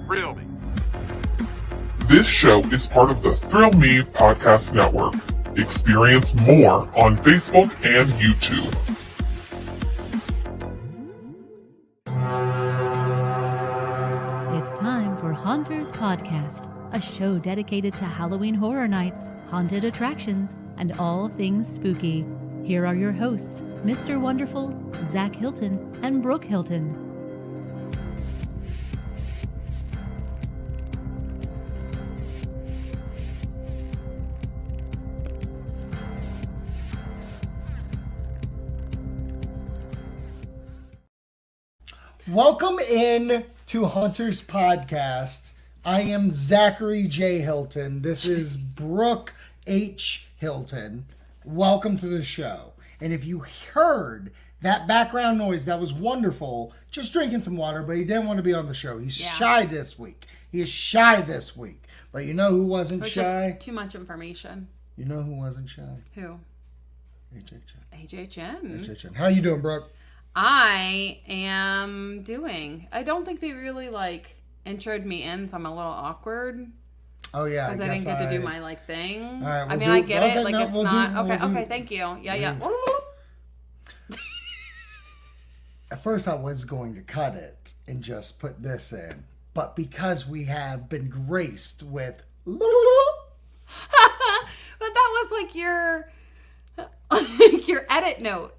Thrill Me. This show is part of the Thrill Me Podcast Network. Experience more on Facebook and YouTube. It's time for Haunters Podcast, a show dedicated to Halloween horror nights, haunted attractions, and all things spooky. Here are your hosts, Mr. Wonderful, Zak Hilton, and Brooke Hilton. Welcome in to Haunters Podcast. I am Zachary J. Hilton. This is Brooke H. Hilton. Welcome to the show. And if you heard that background noise, that was wonderful. Just drinking some water, but he didn't want to be on the show. He's shy this week. He is shy this week. But you know who wasn't shy? Just too much information. You know who wasn't shy? Who? HHN. HHN. How you doing, Brooke? I am doing. I don't think they really introed me in, so I'm a little awkward. Oh yeah, because I didn't get to do my thing. All right, I mean, I get it. No, It's not okay. Thank you. Yeah. At first, I was going to cut it and just put this in, but because we have been graced with, but that was your edit note.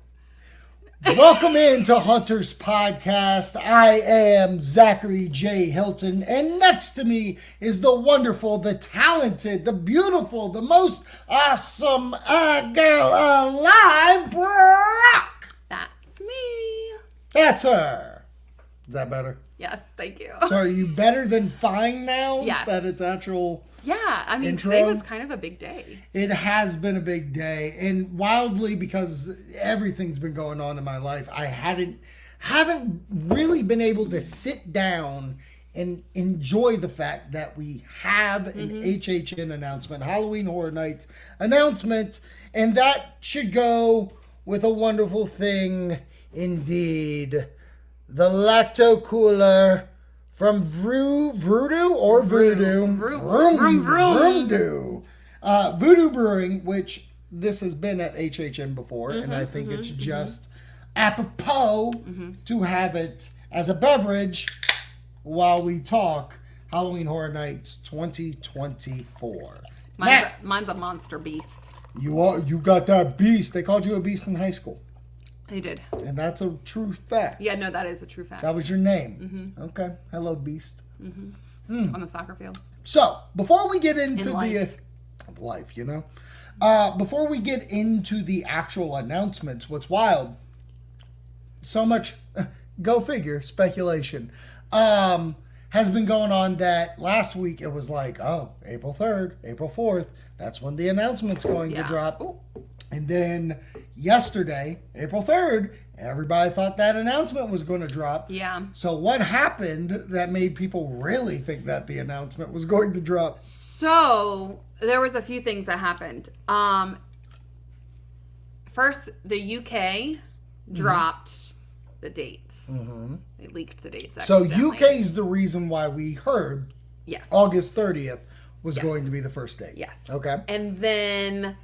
Welcome into Haunters Podcast. I am Zachary J. Hilton, and next to me is the wonderful, the talented, the beautiful, the most awesome girl alive, Brooke. That's me. That's her. Is that better? Yes, thank you. So are you better than fine now? Yes. That it's actual... Yeah, I mean, intro? Today was kind of a big day. It has been a big day, and wildly, because everything's been going on in my life, I haven't really been able to sit down and enjoy the fact that we have an HHN announcement, Halloween Horror Nights announcement, and that should go with a wonderful thing indeed. The Lacto Cooler from Voodoo Brewing, which this has been at HHN before, and I think it's just apropos to have it as a beverage while we talk Halloween Horror Nights 2024. Mine's a monster beast. You got that beast. They called you a beast in high school. They did. And that's a true fact. Yeah, no, that is a true fact. That was your name. Okay. Hello, beast. On the soccer field. So, before we get into life, before we get into the actual announcements, what's wild, so much, go figure, speculation, has been going on that last week it was April 3rd, April 4th, that's when the announcement's going to drop. Ooh. And then yesterday, April 3rd, everybody thought that announcement was going to drop. Yeah. So what happened that made people really think that the announcement was going to drop? So there was a few things that happened. First, the UK dropped the dates. They leaked the dates. So UK's the reason why we heard August 30th was going to be the first date. Yes. Okay. And then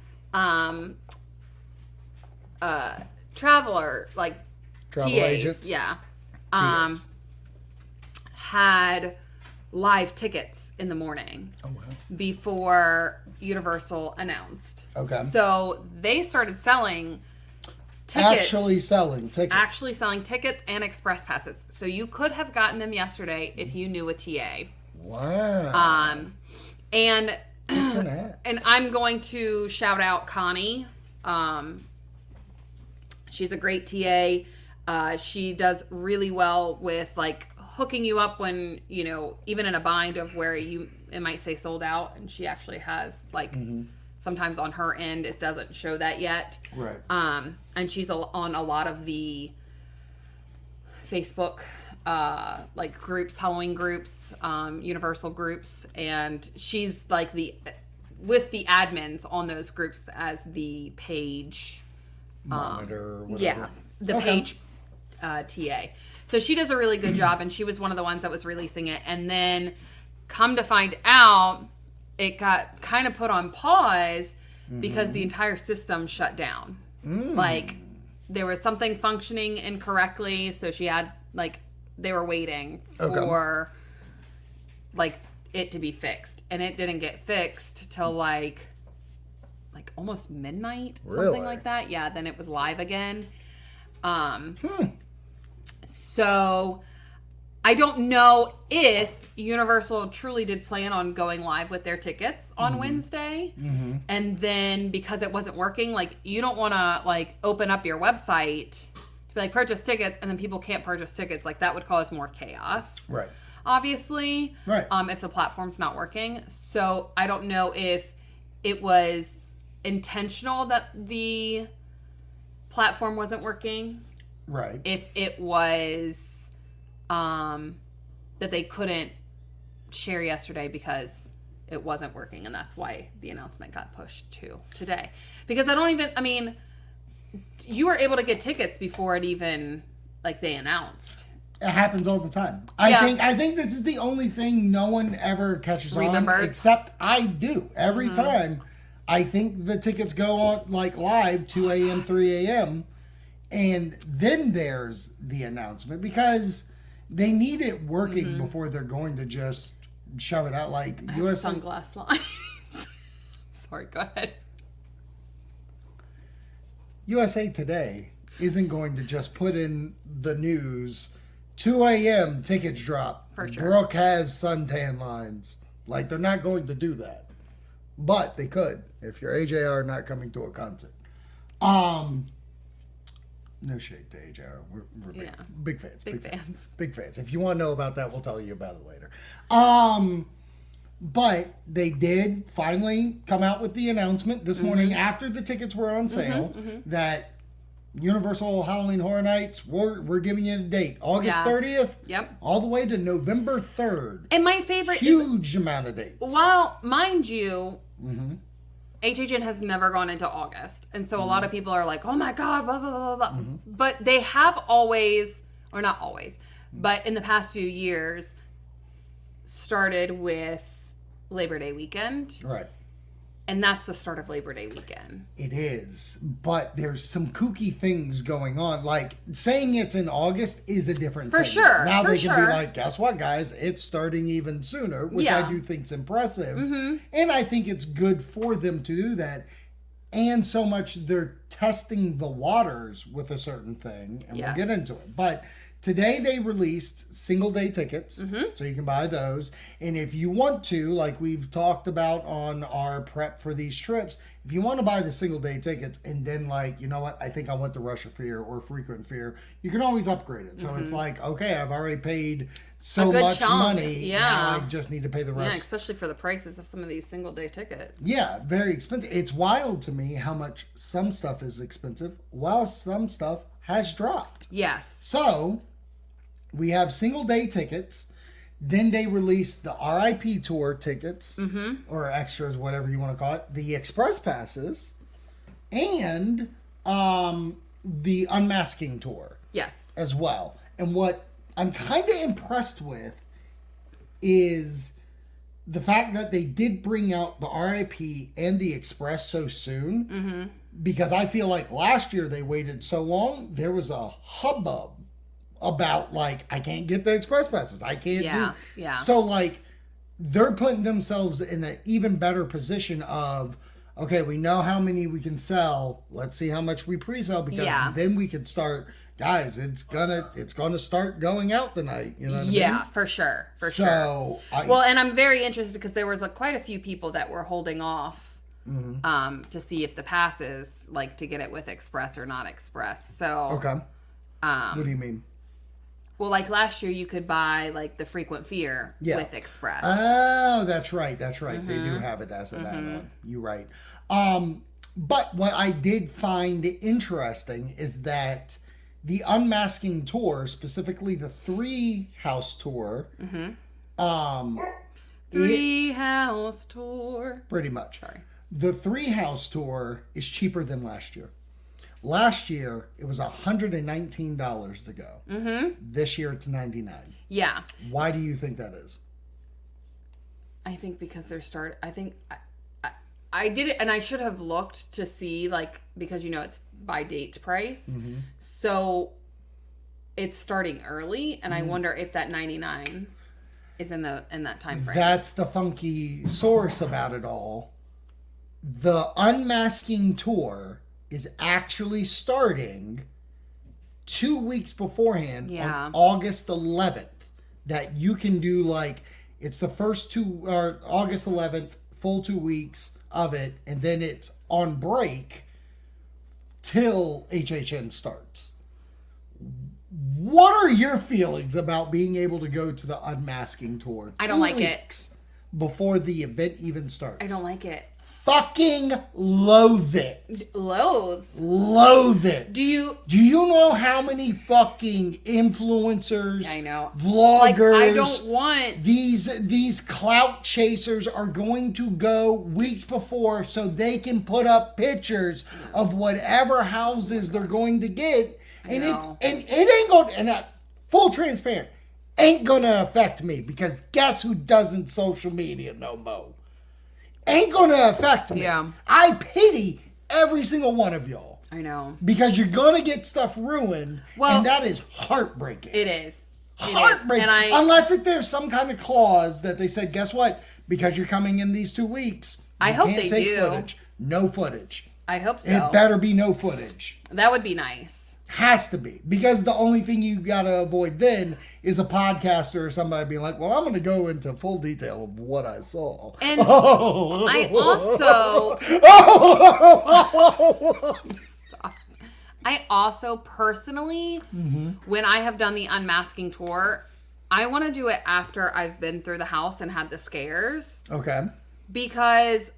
travel TAs, agents. TAs. Had live tickets in the morning before Universal announced. Okay. So they started selling tickets. Actually selling tickets and express passes. So you could have gotten them yesterday if you knew a TA. Wow. And I'm going to shout out Connie. She's a great TA. She does really well with hooking you up when, even in a bind of where it might say sold out, and she actually has sometimes on her end it doesn't show that yet. Right. And she's on a lot of the Facebook groups, Halloween groups, Universal groups, and she's with the admins on those groups as the page monitor. Yeah, the page TA. So she does a really good job, and she was one of the ones that was releasing it. And then come to find out, it got kind of put on pause because the entire system shut down. Like, there was something functioning incorrectly, so she had, like, they were waiting for, like, it to be fixed. And it didn't get fixed till, like almost midnight, something like that. Yeah, then it was live again. So I don't know if Universal truly did plan on going live with their tickets on Wednesday. And then because it wasn't working, like, you don't want to, like, open up your website to be like, purchase tickets, and then people can't purchase tickets. Like, that would cause more chaos. Right. Obviously. Right. If the platform's not working. So I don't know if it was intentional that the platform wasn't working. Right. If it was that they couldn't share yesterday because it wasn't working, and that's why the announcement got pushed to today. Because you were able to get tickets before it even, like, they announced. It happens all the time. I think this is the only thing no one ever catches on, except I do. Every time, I think the tickets go on, like, live 2 a.m., 3 a.m., and then there's the announcement, because they need it working before they're going to just shove it out. Like, USA Sunglass line. Sorry, go ahead. USA Today isn't going to just put in the news, 2 a.m. tickets drop. For sure. Brooke has suntan lines. Like, they're not going to do that. But they could if you're AJR not coming to a concert. No shade to AJR. We're big fans. Big fans. If you want to know about that, we'll tell you about it later. But they did finally come out with the announcement this morning after the tickets were on sale that Universal Halloween Horror Nights, we're giving you a date. August 30th. Yep. All the way to November 3rd. And my favorite Huge amount of dates. Well, mind you, HHN has never gone into August. And so a lot of people are like, oh my God, blah, blah, blah, blah. But they have always, or not always, but in the past few years, started with Labor Day weekend. Right. And that's the start of Labor Day weekend. It is. But there's some kooky things going on. Like, saying it's in August is a different thing. For sure. Now they can be like, guess what, guys? It's starting even sooner, which I do think is impressive. And I think it's good for them to do that. And so much they're testing the waters with a certain thing. And we'll get into it. But today they released single day tickets, so you can buy those. And if you want to, like we've talked about on our prep for these trips, if you want to buy the single day tickets and then, like, you know what, I think I want the Rush of Fear or Frequent Fear, you can always upgrade it. So it's like, okay, I've already paid so much money. Now I just need to pay the rest. Yeah, especially for the prices of some of these single day tickets. Yeah, very expensive. It's wild to me how much some stuff is expensive while some stuff has dropped. Yes. So we have single day tickets. Then they released the RIP tour tickets, or extras, whatever you want to call it, the express passes, and the unmasking tour. Yes. As well. And what I'm kind of impressed with is the fact that they did bring out the RIP and the express so soon, because I feel like last year they waited so long, there was a hubbub about, like, I can't get the express passes. I can't do. So, like, they're putting themselves in an even better position of, okay, we know how many we can sell. Let's see how much we pre-sell, because then we can start, guys, it's gonna start going out tonight. You know what I mean? For sure. For sure. Well, and I'm very interested because there was, like, quite a few people that were holding off to see if the passes, like, to get it with express or not express. So okay. What do you mean? Well, like last year, you could buy, like, the Frequent Fear with express. Oh, that's right. That's right. They do have it as an add-on. You're right. But what I did find interesting is that the Unmasking Tour, specifically the 3 House Tour, Three House Tour. Pretty much. Sorry. The 3 House Tour is cheaper than last year. Last year, it was $119 to go. Mm-hmm. This year, it's $99. Yeah. Why do you think that is? I think because I did it, and I should have looked to see, like, because, it's by date price. Mm-hmm. So it's starting early, and I wonder if that 99 is in that time frame. That's the funky source about it all. The Unmasking Tour is actually starting 2 weeks beforehand on August 11th. That you can do, like, it's the first August 11th, full 2 weeks of it, and then it's on break till HHN starts. What are your feelings about being able to go to the Unmasking Tour? I don't like it. Before the event even starts. I don't like it. Fucking loathe it. Loathe it. Do you know how many fucking influencers, I know, vloggers, I don't want these clout chasers are going to go weeks before so they can put up pictures of whatever houses they're going to get, and it ain't going, and full transparent, ain't gonna affect me, because guess who doesn't social media no more? Ain't gonna affect me. Yeah. I pity every single one of y'all. I know. Because you're gonna get stuff ruined, and that is heartbreaking. It is. Heartbreaking. Unless there's some kind of clause that they said, guess what? Because you're coming in these 2 weeks, I hope they take do. Footage. No footage. I hope so. It better be no footage. That would be nice. Has to be. Because the only thing you gotta avoid then is a podcaster or somebody being like, well, I'm gonna go into full detail of what I saw. And I also personally, when I have done the Unmasking Tour, I want to do it after I've been through the house and had the scares. Okay. Because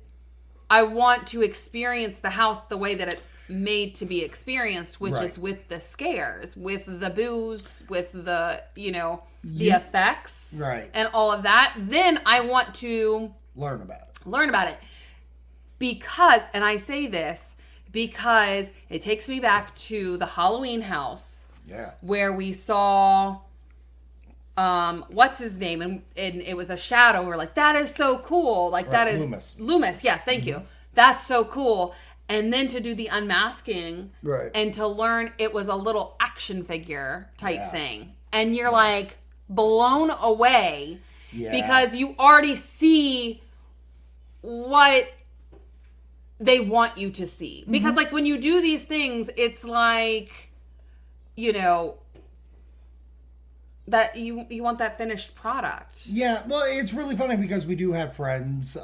I want to experience the house the way that it's made to be experienced, which is with the scares, with the booze, with the, the effects. Right. And all of that. Then I want to learn about it. Because, and I say this because it takes me back to the Halloween house. Yeah. Where we saw what's his name, and it was a shadow. We're like, that is so cool. Like, that is Loomis. Yes, thank you. That's so cool. And then to do the unmasking, and to learn it was a little action figure type thing, and you're like blown away because you already see what they want you to see. Because like when you do these things, it's like, that you want that finished product. Yeah, well, it's really funny because we do have friends,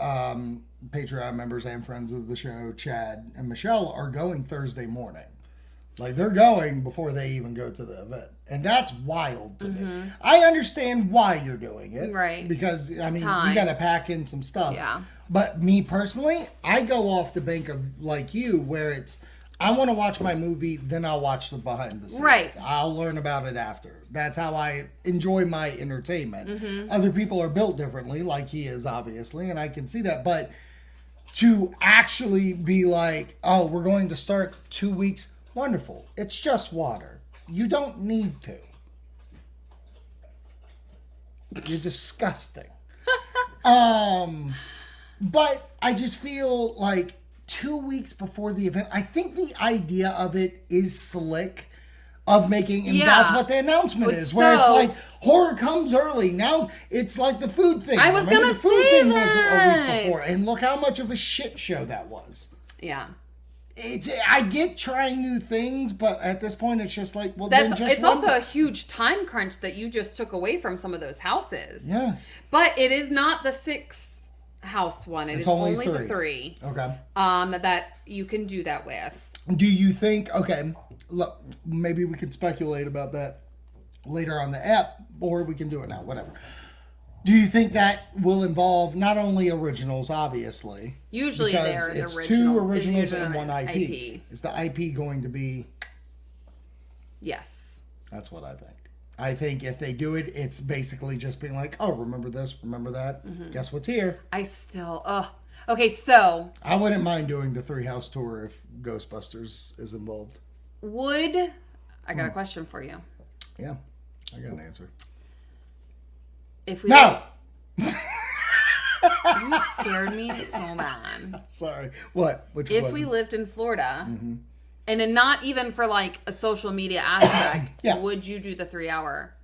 Patreon members and friends of the show, Chad and Michelle, are going Thursday morning. Like, they're going before they even go to the event. And that's wild to me. I understand why you're doing it. Right. Because, I mean, you got to pack in some stuff. Yeah. But me personally, I go off the bank of, like you, where it's, I want to watch my movie, then I'll watch the behind the scenes. Right. I'll learn about it after. That's how I enjoy my entertainment. Other people are built differently, like he is, obviously, and I can see that. But to actually be like, oh, we're going to start 2 weeks, wonderful. It's just water. You don't need to. You're disgusting. But I just feel like 2 weeks before the event, I think the idea of it is slick, of making, and that's what the announcement is, where it's like, horror comes early. Now it's like the food thing. I was going to say that. Was a week before, and look how much of a shit show that was. Yeah. I get trying new things, but at this point it's just like, well, it's also a huge time crunch that you just took away from some of those houses. Yeah. But it is not the 6 house one. It's only the 3. Okay. That you can do that with. Do you think, okay, look, maybe we could speculate about that later on the app, or we can do it now, whatever. Do you think that will involve not only originals, obviously? Usually they're the it's original. 2 originals and 1 IP. Is the IP going to be? Yes. That's what I think. I think if they do it, it's basically just being like, oh, remember this, remember that. Guess what's here? Okay, so I wouldn't mind doing the 3 house tour if Ghostbusters is involved. I got a question for you. Yeah, I got an answer. If we No! You scared me so bad. Sorry. What? Which If one? we lived in Florida, and then not even for like a social media aspect, Yeah. would you do the 3 hour?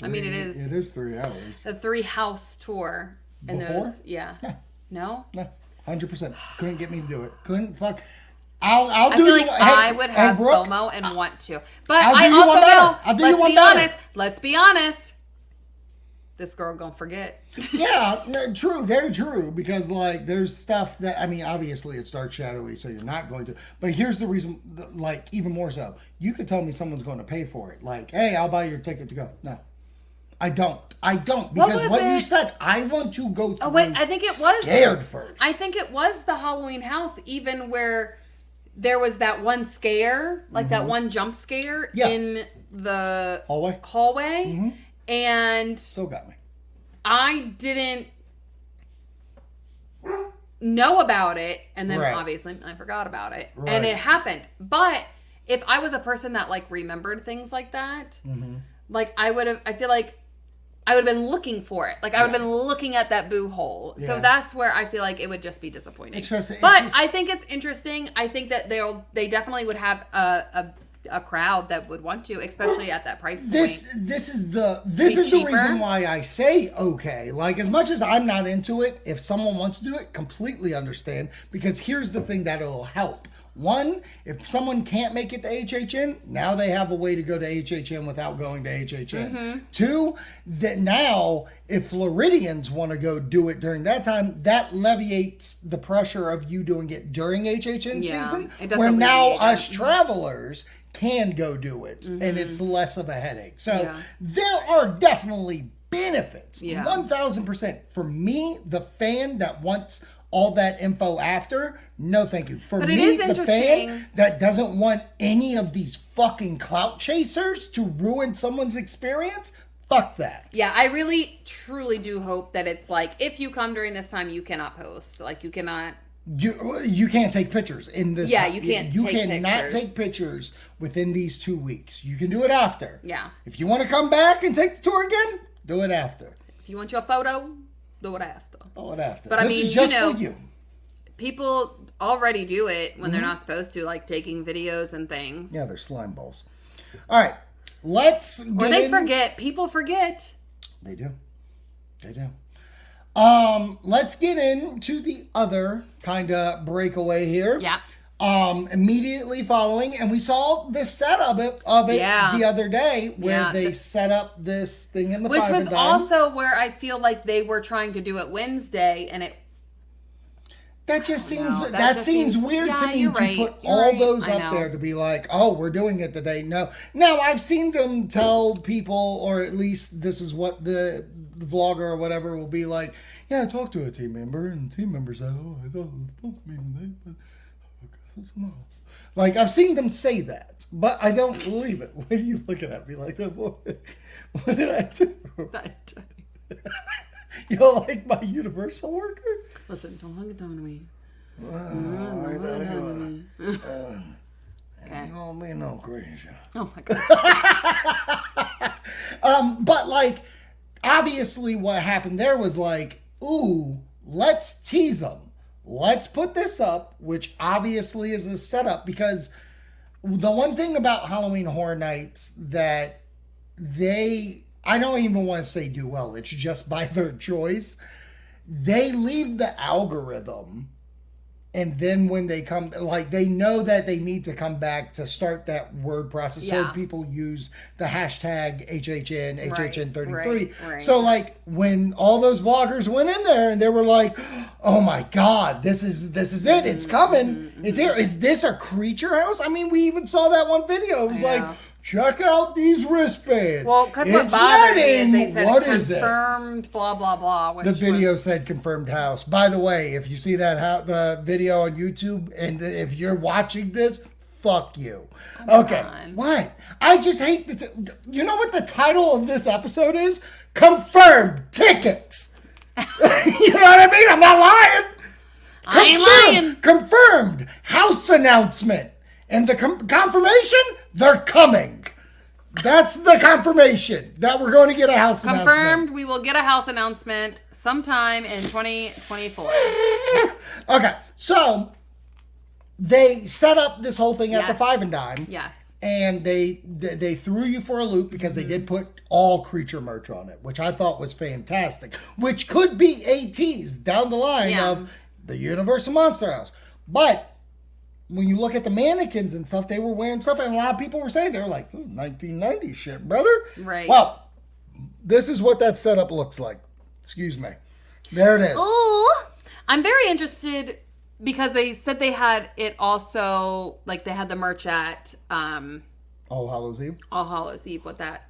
I mean, it is. It is 3 hours. A 3-house tour. And Before? those, yeah. No? No, 100%. Couldn't get me to do it. Couldn't fuck. I'll I do feel you. like I would have Brooke, FOMO and want to. But I'll do I you one also better. know, I'll do you one let's be honest. This girl gonna forget. Yeah, no, true, very true. Because like, there's stuff that obviously it's dark, shadowy, so you're not going to. But here's the reason, like, even more so. You could tell me someone's going to pay for it. Like, hey, I'll buy your ticket to go. No, I don't. Because what you said, I want to go through. Oh wait, I think it was scared first. I think it was the Halloween house, even where there was that one scare, like that one jump scare in the hallway. And So got me. I didn't know about it, and then obviously I forgot about it, and it happened. But if I was a person that like remembered things like that, like I feel like I would have been looking for it. Like I would have been looking at that boo hole. So that's where I feel like it would just be disappointing. But I think it's interesting. I think that they definitely would have a crowd that would want to, especially at that price point. This is the reason why I say okay. Like, as much as I'm not into it, if someone wants to do it, completely understand. Because here's the thing that'll help. One, if someone can't make it to HHN, now they have a way to go to HHN without going to HHN. Two, that now if Floridians want to go do it during that time, that alleviates the pressure of you doing it during HHN season, where now us travelers can go do it, and it's less of a headache. So there are definitely benefits, 1,000%. For me, the fan that wants all that info after, no thank you. For me, the fan that doesn't want any of these fucking clout chasers to ruin someone's experience, fuck that. Yeah, I really, truly do hope that it's like, if you come during this time, you cannot post. Like, you cannot... You can't take pictures in this. Yeah, you can't. You cannot take pictures within these 2 weeks. You can do it after. Yeah. If you want to come back and take the tour again, do it after. If you want your photo, do it after. Do it after. But this is just for you. People already do it when they're not supposed to, like taking videos and things. Yeah, they're slime balls. All right, let's. Or they forget. People forget. They do. They do. Let's get into the other kind of breakaway here. Yeah. Immediately following, and we saw this setup of it the other day, where they set up this thing in the which was dime. also where I feel like they were trying to do it Wednesday, and it. That just seems weird to me to put all those up there to be like, oh, we're doing it today. No, I've seen them tell people, or at least this is what the vlogger or whatever will be like. Yeah, I talked to a team member, and the team member said, "Oh, I thought it was supposed to be today, but I guess it's not." Like, I've seen them say that, but I don't believe it. Why are you looking at me like that, boy? What did I do? You don't like my universal worker? Listen, don't hug it down to me. Okay. You don't mean no crazy. Oh my god. But like, obviously what happened there was like, ooh, let's tease them. Let's put this up, which obviously is a setup, because the one thing about Halloween Horror Nights that I don't even want to say do well, it's just by their choice. They leave the algorithm, and then when they come, like, they know that they need to come back to start that word process. So people use the hashtag HHN, HHN33. Right. So like, when all those vloggers went in there and they were like, oh my God, this is it. It's coming. It's here. Is this a creature house? I mean, we even saw that one video. It was like, check out these wristbands. Well, because what bothered me is they said confirmed, blah, blah, blah. The video said confirmed house. By the way, if you see that the video on YouTube, and if you're watching this, fuck you. Okay. What? I just hate this. You know what the title of this episode is? Confirmed Tickets. You know what I mean? I'm not lying. I ain't lying. Confirmed house announcement. And the confirmation, they're coming. That's the confirmation that we're going to get a house announcement. Confirmed, we will get a house announcement sometime in 2024. Okay, so they set up this whole thing at the Five and Dime. Yes. And they threw you for a loop because they did put all creature merch on it, which I thought was fantastic. Which could be a tease down the line of the Universal Monster House. But when you look at the mannequins and stuff, they were wearing stuff, and a lot of people were saying, they were like, this is 1990s shit, brother. Right. Well, this is what that setup looks like. Excuse me. There it is. Ooh. I'm very interested because they said they had it also, like they had the merch at All Hallows Eve. All Hallows Eve, what that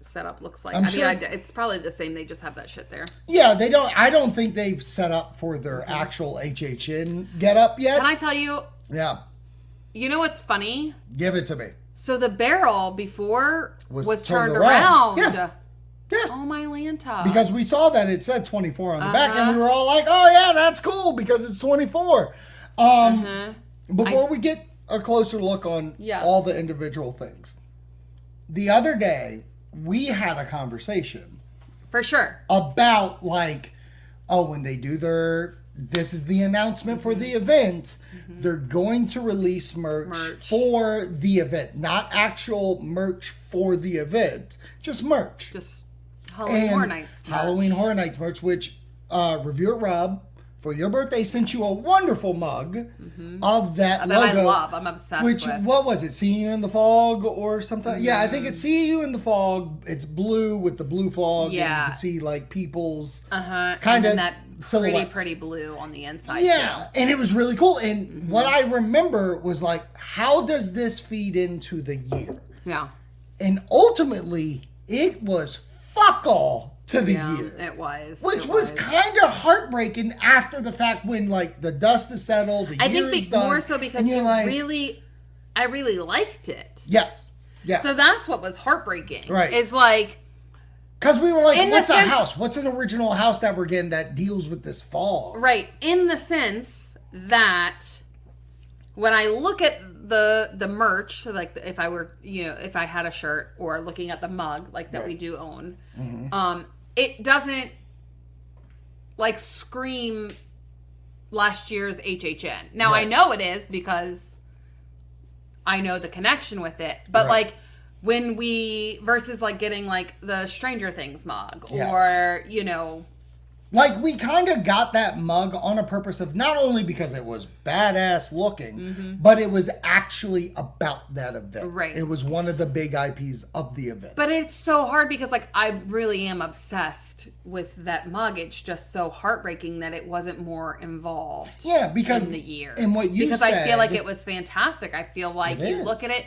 setup looks like. I'm sure it's probably the same. They just have that shit there. Yeah, they don't. I don't think they've set up for their actual HHN get up yet. Can I tell you? Yeah. You know what's funny? Give it to me. So the barrel before was turned around. around. Yeah. Oh my Lanta. Because we saw that it said 24 on the back, and we were all like, "Oh yeah, that's cool because it's 24." Before we get a closer look on all the individual things, the other day we had a conversation for sure about like, oh, when they do this is the announcement for the event. They're going to release merch for the event, not actual merch for the event, just merch. Just Halloween Horror Nights merch. Halloween Horror Nights merch, which Reviewer Rob, for your birthday, sent you a wonderful mug of that logo. That I love. I'm obsessed with. What was it? Seeing You in the Fog or something? Yeah, I think it's Seeing You in the Fog. It's blue with the blue fog. Yeah. And you can see like people's kind of that silhouettes. pretty blue on the inside. Yeah, and it was really cool. And what I remember was like, how does this feed into the year? Yeah. And ultimately, it was fuck all to the year. It was. Which was kind of heartbreaking after the fact when like the dust is settled, the year is done. More so because I really liked it. Yes. Yeah. So that's what was heartbreaking. Right. It's like, because we were like, what's a house? What's an original house that we're getting that deals with this fog? Right. In the sense that when I look at the merch, so like if I were, if I had a shirt or looking at the mug like that we do own, it doesn't like scream last year's HHN. Now I know it is because I know the connection with it, but like when versus like getting like the Stranger Things mug or, like we kind of got that mug on a purpose of not only because it was badass looking, but it was actually about that event. Right. It was one of the big IPs of the event. But it's so hard because like I really am obsessed with that mug. It's just so heartbreaking that it wasn't more involved. Yeah, because in the year. And what you because said, I feel like it was fantastic. I feel like you look at it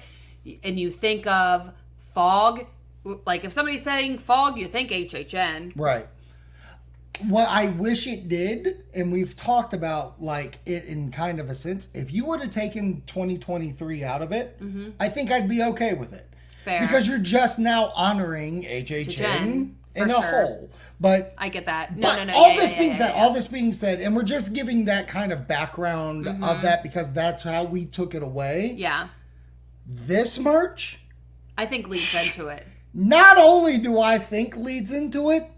and you think of fog. Like if somebody's saying fog, you think HHN. Right. What I wish it did, and we've talked about like it in kind of a sense, if you would have taken 2023 out of it, I think I'd be okay with it. Fair. Because you're just now honoring HHN in a whole. But I get that. All this being said, and we're just giving that kind of background of that because that's how we took it away. Yeah. This merch, I think leads into it. Not only do I think leads into it,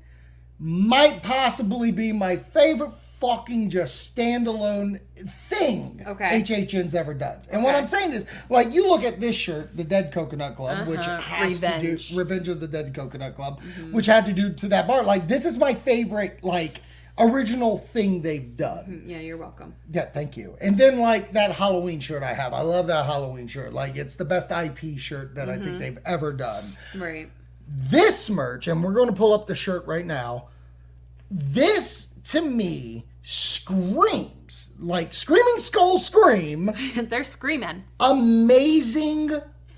might possibly be my favorite fucking just standalone thing HHN's ever done. And what I'm saying is, like, you look at this shirt, the Dead Coconut Club, which has to do Revenge of the Dead Coconut Club, which had to do to that bar. Like, this is my favorite, like, original thing they've done. Yeah, you're welcome. Yeah, thank you. And then, like, that Halloween shirt I have. I love that Halloween shirt. Like, it's the best IP shirt that I think they've ever done. Right. This merch, and we're going to pull up the shirt right now, this, to me, screams, like Screaming Skull Scream. They're screaming. Amazing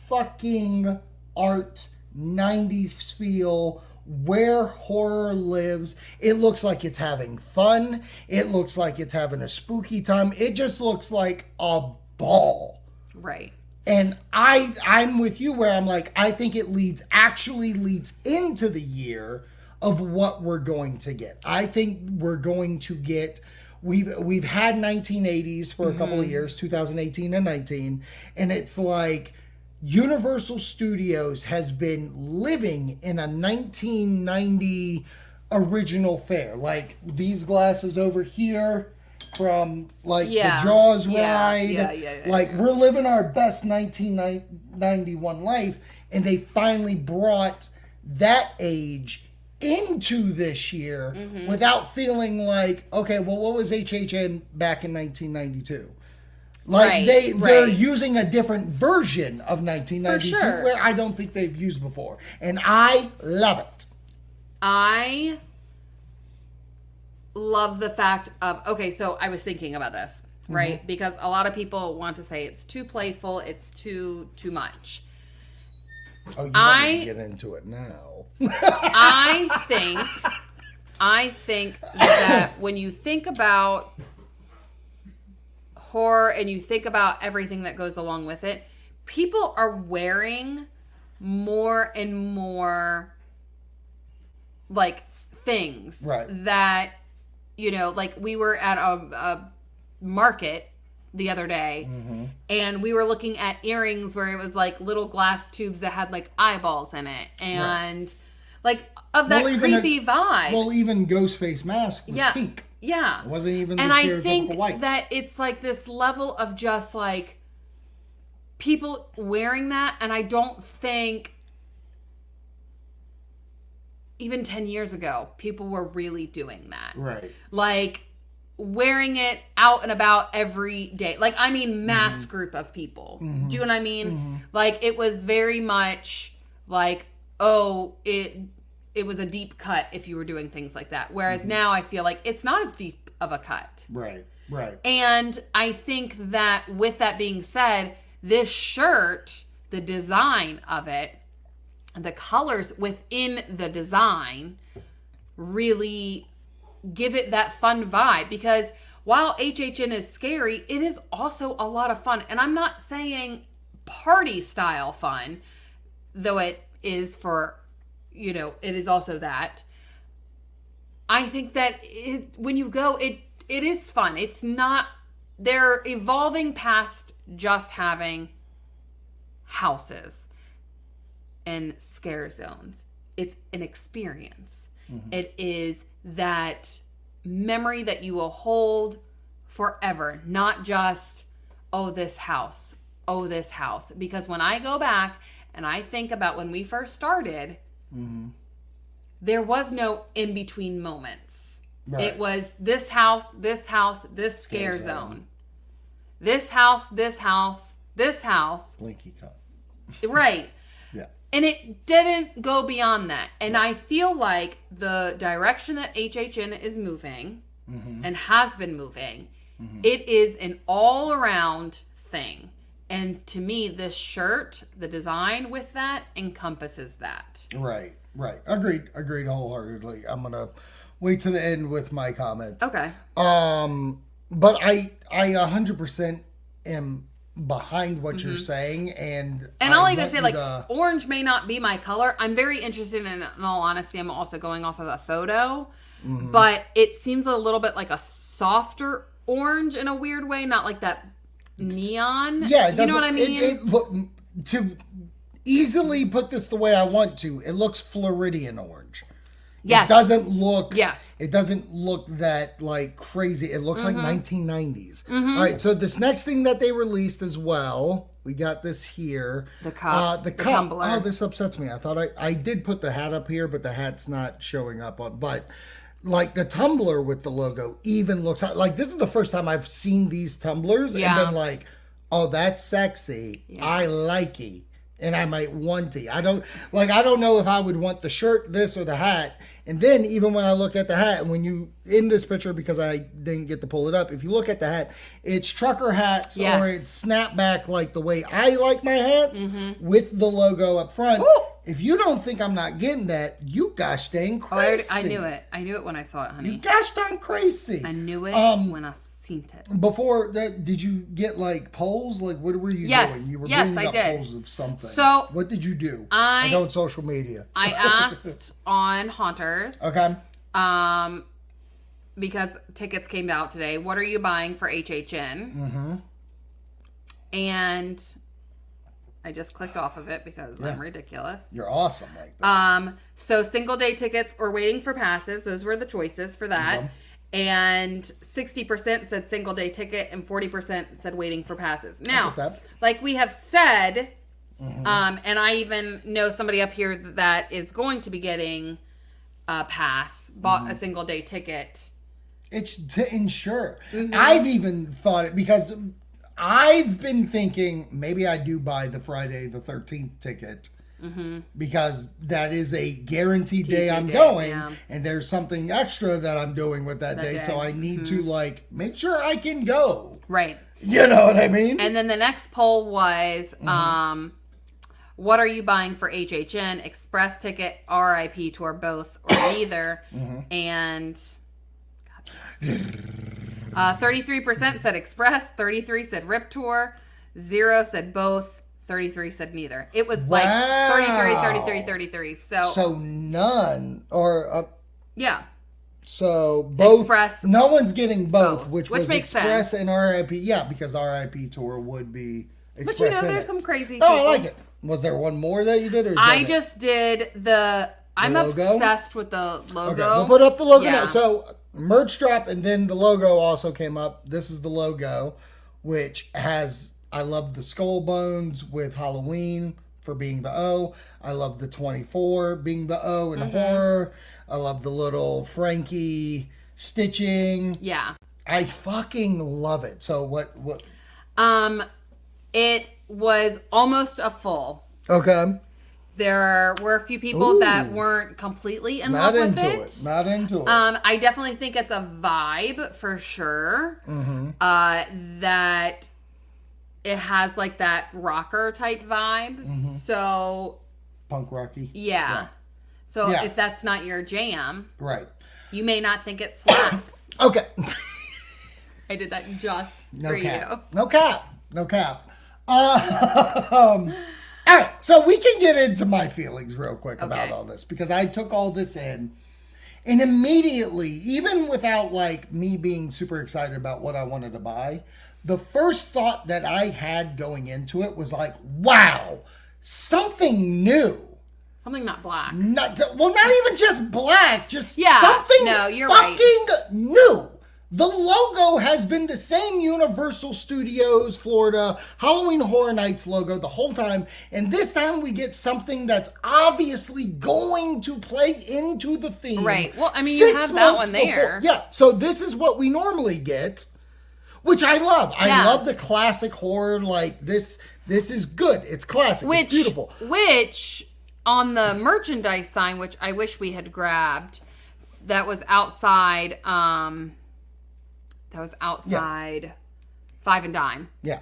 fucking art, 90s feel, where horror lives. It looks like it's having fun. It looks like it's having a spooky time. It just looks like a ball. Right. And I'm with you where I'm like, I think it actually leads into the year of what we're going to get. I think we're going to get we've had 1980s for a couple of years, 2018 and 19, and it's like Universal Studios has been living in a 1990 original fare. Like these glasses over here from like the Jaws ride. We're living our best 1991 life, and they finally brought that age into this year without feeling like, okay, well, what was HHN back in 1992? Like they're using a different version of 1992 where I don't think they've used before, and I love it. I love the fact of, okay, so I was thinking about this, right? Because a lot of people want to say it's too playful, it's too much. Oh, you want me to get into it now? I think that when you think about horror and you think about everything that goes along with it, people are wearing more and more like things that, you know, like we were at a market the other day and we were looking at earrings where it was like little glass tubes that had like eyeballs in it and like of that creepy vibe. Well, even Ghostface mask was pink. Yeah. It wasn't even the and stereotypical I think white. that it's like this level of just like people wearing that, and I don't think even 10 years ago people were really doing that. Right. Like wearing it out and about every day. Like, I mean, mass group of people. Do you know what I mean? Like, it was very much like, oh, it was a deep cut if you were doing things like that. Whereas now I feel like it's not as deep of a cut. Right. And I think that with that being said, this shirt, the design of it, the colors within the design really give it that fun vibe, because while HHN is scary, it is also a lot of fun. And I'm not saying party style fun, though it is for, you know, it is also that. I think that when you go, it is fun. It's not, they're evolving past just having houses and scare zones. It's an experience. It is that memory that you will hold forever, not just, oh, this house. Because when I go back and I think about when we first started, there was no in-between moments. Right. It was this house, this scare zone. This house. Blinky cut. Right. Yeah. And it didn't go beyond that. And I feel like the direction that HHN is moving and has been moving, it is an all-around thing. And to me, this shirt, the design with that encompasses that. Right. Agreed wholeheartedly. I'm going to wait to the end with my comments. Okay. But I 100% am behind what you're saying, and I'll even say, like, orange may not be my color. I'm very interested in all honesty. I'm also going off of a photo, but it seems a little bit like a softer orange in a weird way, not like that neon. Yeah, you know what I mean? To easily put this the way I want to, it looks Floridian orange. Yes. It doesn't look. Yes. It doesn't look that like crazy. It looks like 1990s. All right. So this next thing that they released as well, we got this here. The cup. The cup. Tumbler. Oh, this upsets me. I thought I did put the hat up here, but the hat's not showing up on. But like the tumbler with the logo even looks like this is the first time I've seen these tumblers and been like, oh, that's sexy. Yeah. I like it. And I might want it. I don't know if I would want the shirt, this, or the hat. And then even when I look at the hat, and when you, in this picture, because I didn't get to pull it up, if you look at the hat, it's trucker hats or it's snapback like the way I like my hats with the logo up front. Ooh. If you don't think I'm not getting that, you gosh dang crazy. Oh, I knew it. I knew it when I saw it, honey. You gosh dang crazy. I knew it when I seen it. Before that, did you get like polls? Like, what were you doing? You were bringing up polls of something. So what did you do? I don't social media. I asked on Haunters. Okay. because tickets came out today. What are you buying for HHN? Mm-hmm. And I just clicked off of it because I'm ridiculous. You're awesome like that. So single day tickets or waiting for passes. Those were the choices for that. Yep. And 60% said single day ticket and 40% said waiting for passes. Now, like we have said, and I even know somebody up here that is going to be getting a pass, bought a single day ticket. It's to ensure. I've even thought it because I've been thinking maybe I do buy the Friday the 13th ticket because that is a guaranteed day I'm going, and there's something extra that I'm doing with that day, so I need to like make sure I can go. Right. You know what I mean? And then the next poll was, what are you buying for HHN? Express ticket, RIP tour, both or neither. And 33% said express, 33 said rip tour, 0 said both, 33 said neither. It was like 33. So none or yeah. So both Express, no one's getting both, which was makes Express sense. and RIP. Yeah, because RIP tour would be Express. But there's some crazy people. Oh, I like it. Was there one more that you did? Or I just did I'm logo? obsessed with the logo. Okay, we'll put up the logo Yeah. now. So merch drop, and then the logo also came up. This is the logo, which has, I love the skull bones with Halloween for being the O. I love the 24 being the O in horror. I love the little Frankie stitching. Yeah. I fucking love it. So what? It was almost a full. Okay. There were a few people that weren't completely in love with it. Not into it. I definitely think it's a vibe for sure. That it has like that rocker type vibe. So punk rocky. yeah. So if that's not your jam, right, you may not think it slaps. Okay. I did that just No for cap. you. No cap. All right, so we can get into my feelings real quick about all this because I took all this in, and immediately, even without like me being super excited about what I wanted to buy, the first thought that I had going into it was like, wow, something new. Something not black. Not even just black, just Yeah, something no, you're fucking new. The logo has been the same Universal Studios Florida Halloween Horror Nights logo the whole time, and this time we get something that's obviously going to play into the theme. Right. Well, I mean, you have that one there. Yeah, so this is what we normally get, which I love. I love the classic horror, like this is good. It's classic. It's beautiful. Which, on the merchandise sign, which I wish we had grabbed, that was outside... Five and Dime. Yeah.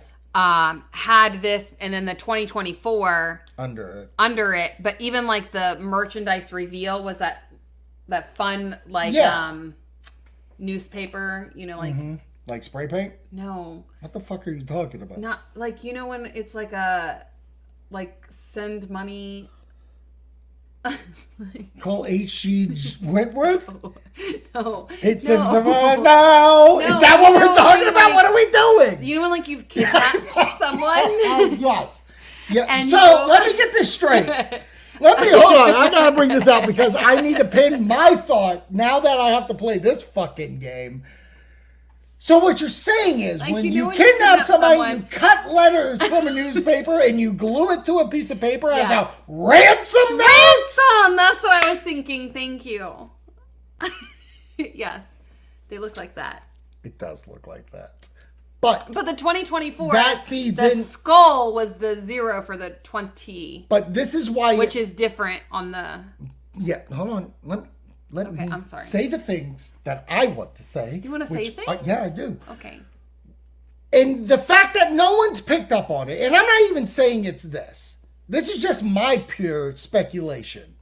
Had this, and then the 2024 under it. But even like the merchandise reveal was that fun like newspaper, like spray paint. No. What the fuck are you talking about? Not like when it's like send money. Call H.G. Wentworth? No. It's no. No. Is that what we're talking about? What are we doing? You know when you've kidnapped someone? Yes. Yeah. And so let me get this straight. Hold on. I gotta bring this out because I need to pin my thought now that I have to play this fucking game. So what you're saying is when you kidnap somebody, you cut letters from a newspaper and you glue it to a piece of paper as a ransom note? Ransom! That's what I was thinking. Thank you. Yes. They look like that. It does look like that. But the 2024, that feeds the skull was the 0 for the 20. But this is why... Which is different on the... Yeah, hold on. Let me I'm sorry. say the things that I want to say. You want to say things? Yeah, I do. Okay. And the fact that no one's picked up on it, and I'm not even saying it's this. This is just my pure speculation.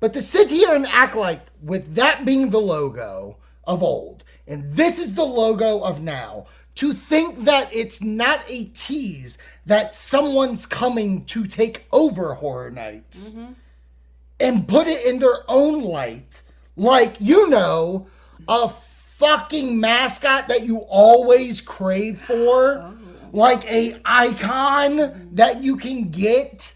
But to sit here and act like, with that being the logo of old, and this is the logo of now, to think that it's not a tease that someone's coming to take over Horror Nights and put it in their own light, like, a fucking mascot that you always crave for. Like a icon that you can get.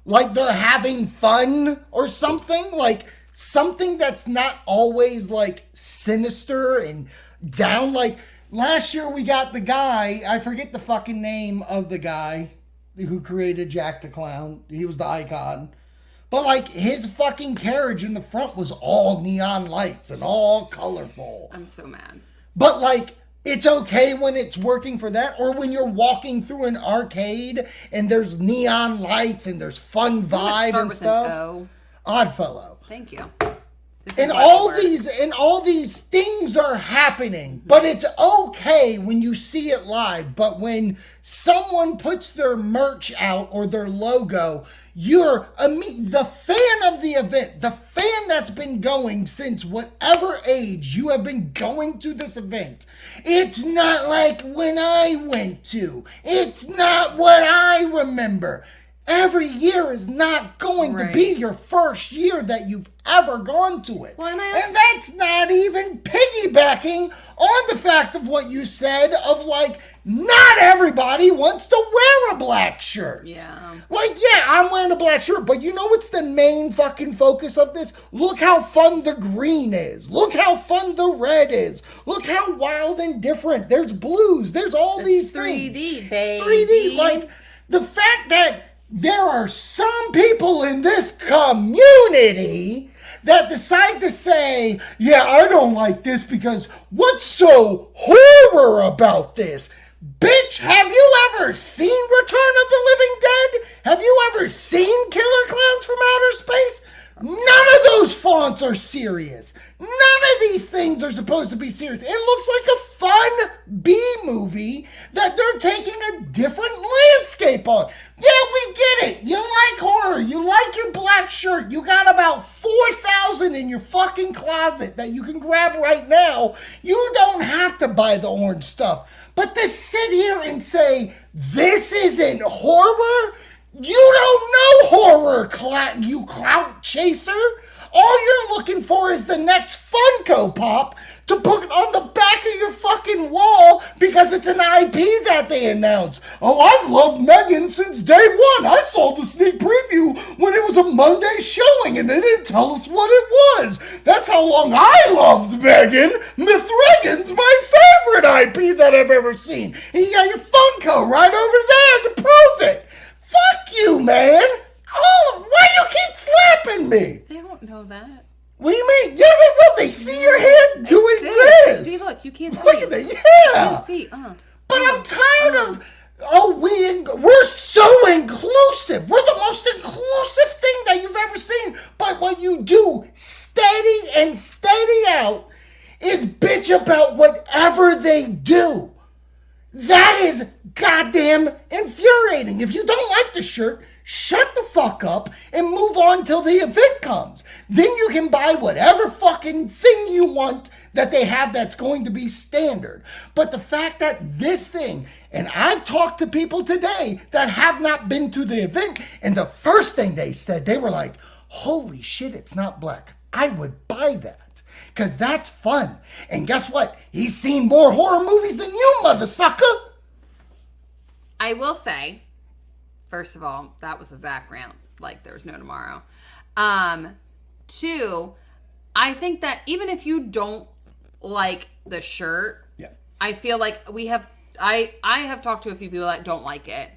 Like they're having fun or something. Like something that's not always like sinister and down. Like last year we got the guy, I forget the fucking name of the guy who created Jack the Clown. He was the icon. But like his fucking carriage in the front was all neon lights and all colorful. I'm so mad. But like it's okay when it's working for that, or when you're walking through an arcade and there's neon lights and there's fun vibe and stuff. Oddfellow. Thank you. And all these things are happening, but it's okay when you see it live. But when someone puts their merch out or their logo, you're the fan of the event, the fan that's been going since whatever age you have been going to this event. It's not like when I went to. It's not what I remember. Every year is not going to be your first year that you've ever gone to it. Well, and that's not even piggybacking on the fact of what you said of like, not everybody wants to wear a black shirt. Yeah. Like, yeah, I'm wearing a black shirt, but you know what's the main fucking focus of this? Look how fun the green is. Look how fun the red is. Look how wild and different. There's blues. There's all these 3D, things. baby. 3D. Like, the fact that there are some people in this community that decide to say, yeah, I don't like this because what's so horror about this? Bitch, have you ever seen Return of the Living Dead? Have you ever seen Killer Clowns from Outer Space? None of those fonts are serious. None of these things are supposed to be serious. It looks like a fun B-movie that they're taking a different landscape on. Yeah, we get it. You like horror. You like your black shirt. You got about 4,000 in your fucking closet that you can grab right now. You don't have to buy the orange stuff. But to sit here and say, this isn't horror? You don't know horror, you clout chaser. All you're looking for is the next Funko Pop to put on the back of your fucking wall because it's an IP that they announced. Oh, I've loved Megan since day one. I saw the sneak preview when it was a Monday showing and they didn't tell us what it was. That's how long I loved Megan. Myth Regan's my favorite IP that I've ever seen. And you got your Funko right over there to prove it. Fuck you, man! Why you keep slapping me? They don't know that. What do you mean? Yeah, they will. They see your hand doing this. See, look, you can't see. Look at that. Yeah. You can't see. But I'm tired of. We're so inclusive. We're the most inclusive thing that you've ever seen. But what you do, steady out, is bitch about whatever they do. That is goddamn infuriating. If you don't like the shirt, shut the fuck up and move on till the event comes. Then you can buy whatever fucking thing you want that they have that's going to be standard. But the fact that this thing, and I've talked to people today that have not been to the event, and the first thing they said, they were like, holy shit, it's not black. I would buy that. Because that's fun. And guess what? He's seen more horror movies than you, mother sucker. I will say, first of all, that was a Zak Rant. Like, there was no tomorrow. Two, I think that even if you don't like the shirt, I feel like I have talked to a few people that don't like it.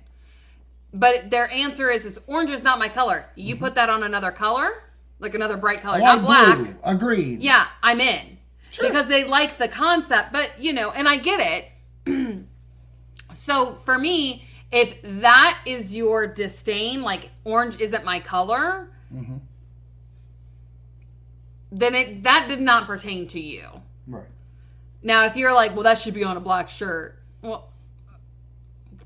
But their answer is orange is not my color. You put that on another color, like another bright color, not black. Blue. Agreed. Yeah, I'm in. Sure. Because they like the concept, but and I get it. So for me, if that is your disdain, like orange isn't my color, then that did not pertain to you. Right. Now, if you're like, well, that should be on a black shirt. Well,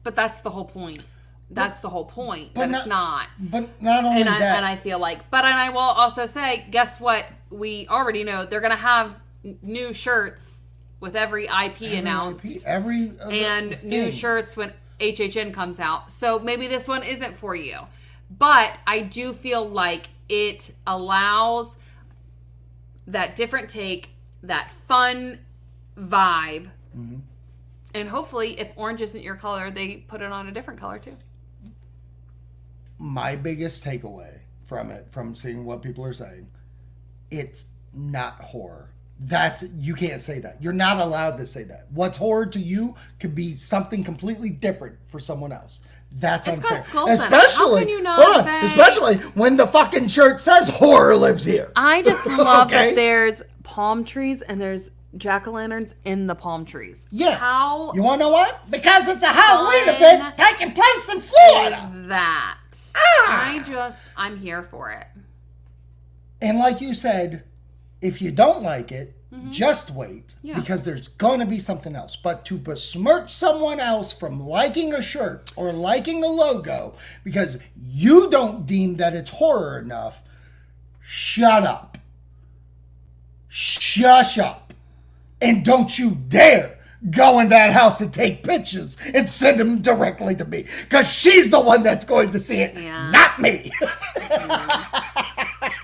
but that's the whole point. That's the whole point. That it's not. But not only that. And I feel like, and I will also say, guess what? We already know they're going to have new shirts with every IP announced. And new shirts when HHN comes out. So maybe this one isn't for you. But I do feel like it allows that different take, that fun vibe. And hopefully, if orange isn't your color, they put it on a different color too. My biggest takeaway from it, from seeing what people are saying, it's not horror. You can't say that. You're not allowed to say that. What's horror to you could be something completely different for someone else. That's It's unfair. got skulls in it. Especially, How can you not say- especially when the fucking shirt says horror lives here. I just love Okay. that there's palm trees and there's jack-o'-lanterns in the palm trees. Yeah. How You want to know what? Because it's a Halloween fun event taking place in Florida. is that? Ah. I'm here for it. And like you said, if you don't like it, just wait. Yeah. Because there's going to be something else. But to besmirch someone else from liking a shirt or liking a logo because you don't deem that it's horror enough, shut up. Shush up. And don't you dare go in that house and take pictures and send them directly to me. Because she's the one that's going to see it, Yeah. not me.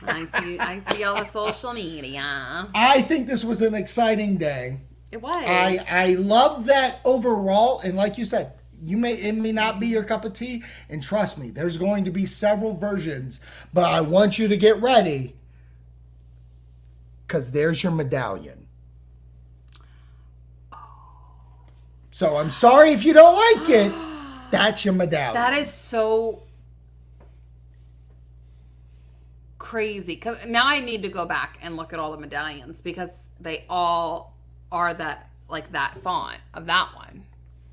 I see all the social media. I think this was an exciting day. It was. I love that overall, and like you said, it may not be your cup of tea, and trust me, there's going to be several versions, but I want you to get ready, because there's your medallion. So I'm sorry if you don't like it, that's your medallion. That is so crazy. Because now I need to go back and look at all the medallions because they all are that font of that one.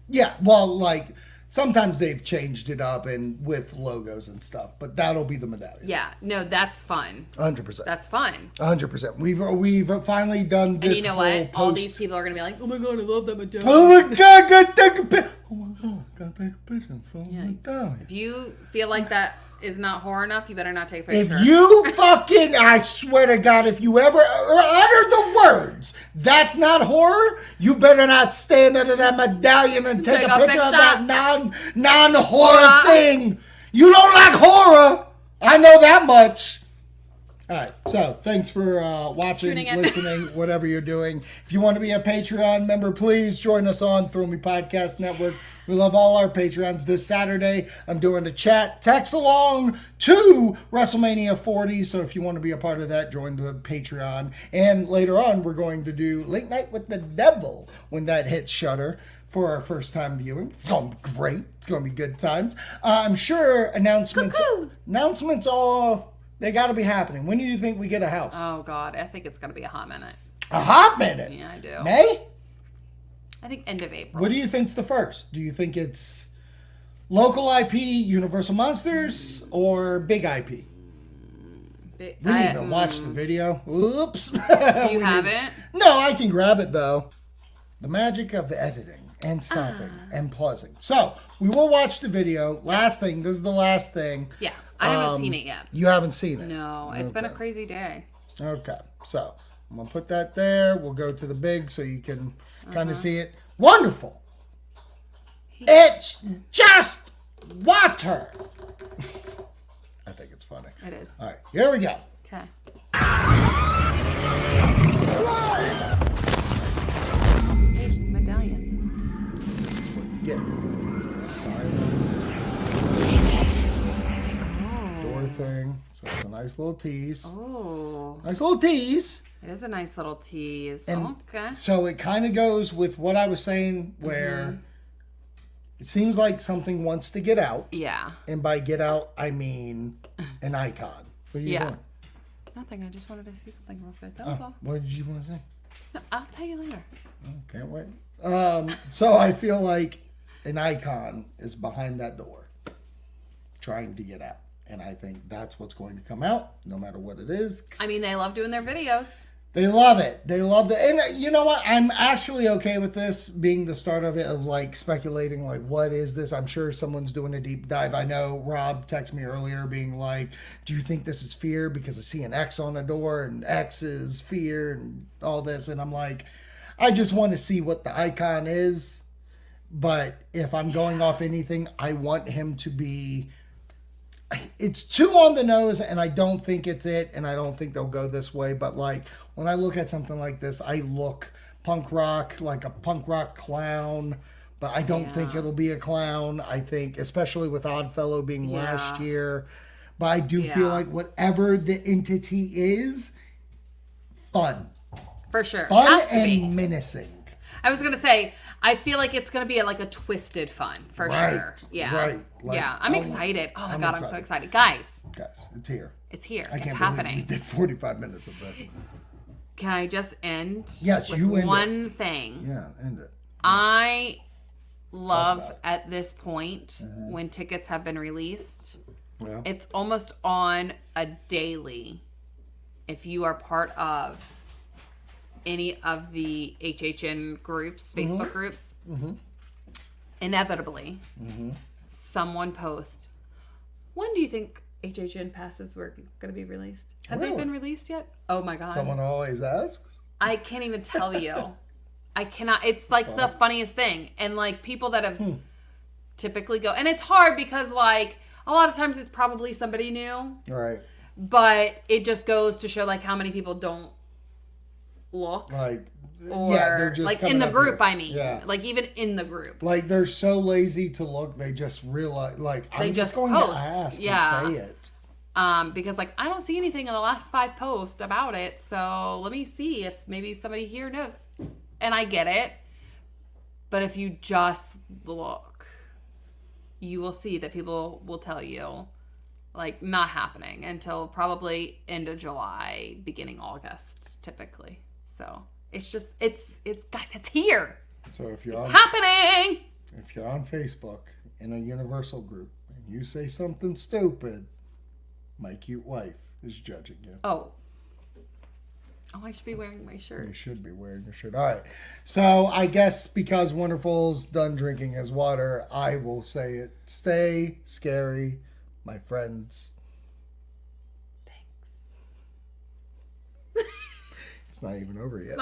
Yeah, well, like, sometimes they've changed it up and with logos and stuff, but that'll be the medallion. Yeah, no, that's fun. 100%. That's fun. 100%. We've finally done this. And you know whole what? All post- these people are going to be like, oh my God, I love that medallion. Oh my God, gotta take a picture. Oh my God, gotta take a picture for Yeah. medallion. If you feel like that is not horror enough, you better not take a picture. If you fucking, I swear to God, if you ever utter the words, that's not horror, you better not stand under that medallion and take a picture of that non-horror Horror. thing. You don't like horror. I know that much. All right, so thanks for watching, Tuning in. listening, whatever you're doing. If you want to be a Patreon member, please join us on Thrill Me Podcast Network. We love all our Patreons. This Saturday, I'm doing a chat text along to WrestleMania 40. So if you want to be a part of that, join the Patreon. And later on, we're going to do Late Night with the Devil when that hits Shudder for our first time viewing. It's going to be great. It's going to be good times. I'm sure announcements all... They got to be happening. When do you think we get a house? Oh God, I think it's going to be a hot minute. A hot minute? Yeah, I do. May? I think end of April. What do you think's the first? Do you think it's local IP, Universal Monsters, or big IP? We need to watch the video. Oops. Do you have it? No, I can grab it though. The magic of editing and stopping and pausing. So, we will watch the video. Last thing. This is the last thing. Yeah, I haven't seen it yet. You haven't seen it? No, it's been a crazy day. Okay, so I'm going to put that there. We'll go to the big so you can kind of see it. Wonderful. It's just water. I think it's funny. It is. All right, here we go. Okay. Here's the medallion. This is what you get. Sorry. Door thing. So it's a nice little tease. Oh, Nice little tease. it is a nice little tease. And Okay. so it kind of goes with what I was saying where it seems like something wants to get out. Yeah. And by get out, I mean an icon. What are you Yeah. doing? Nothing. I just wanted to see something real quick. That was all. What did you want to say? No, I'll tell you later. Oh, can't wait. So I feel like an icon is behind that door trying to get out. And I think that's what's going to come out, no matter what it is. I mean, they love doing their videos. They love it. They love it. And you know what? I'm actually okay with this being the start of it, of like speculating, like, what is this? I'm sure someone's doing a deep dive. I know Rob texted me earlier being like, do you think this is fear? Because I see an X on the door and X is fear and all this. And I'm like, I just want to see what the icon is. But if I'm going off anything, I want him to be... It's too on the nose, and I don't think it's it, and I don't think they'll go this way. But like when I look at something like this, I look punk rock, like a punk rock clown. But I don't think it'll be a clown. I think, especially with Oddfellow being last year. But I do feel like whatever the entity is, fun. For sure. Fun and menacing. I was going to say, I feel like it's going to be like a twisted fun, for sure. Yeah. Right. Like, I'm excited. Oh my God, I'm so excited. Guys, it's here. It's here. I can't it's believe happening. we did 45 minutes of this. Can I just end with one thing? Yeah, end it. I love at this point when tickets have been released. Yeah. It's almost on a daily. If you are part of any of the HHN groups, Facebook groups, inevitably, someone posts, when do you think HHN passes were going to be released? Have they been released yet? Oh my God. Someone always asks. I can't even tell you. I cannot. It's like the funniest thing. And like people that have typically go, and it's hard because like a lot of times it's probably somebody new. Right. But it just goes to show like how many people don't look. Like, or they're just like in the group, here. I mean. Yeah. Like even in the group. Like they're so lazy to look, they just realize, like, I'm just going post. to ask and say it. Because like I don't see anything in the last 5 posts about it, so let me see if maybe somebody here knows. And I get it, but if you just look, you will see that people will tell you, like, not happening until probably end of July, beginning August, typically. So it's just it's guys, it's here. So if you're happening. If you're on Facebook in a universal group and you say something stupid, my cute wife is judging you. Oh, I should be wearing my shirt. You should be wearing your shirt. All right. So I guess because Wonderful's done drinking his water, I will say it. Stay scary, my friends. Thanks. It's not even over yet.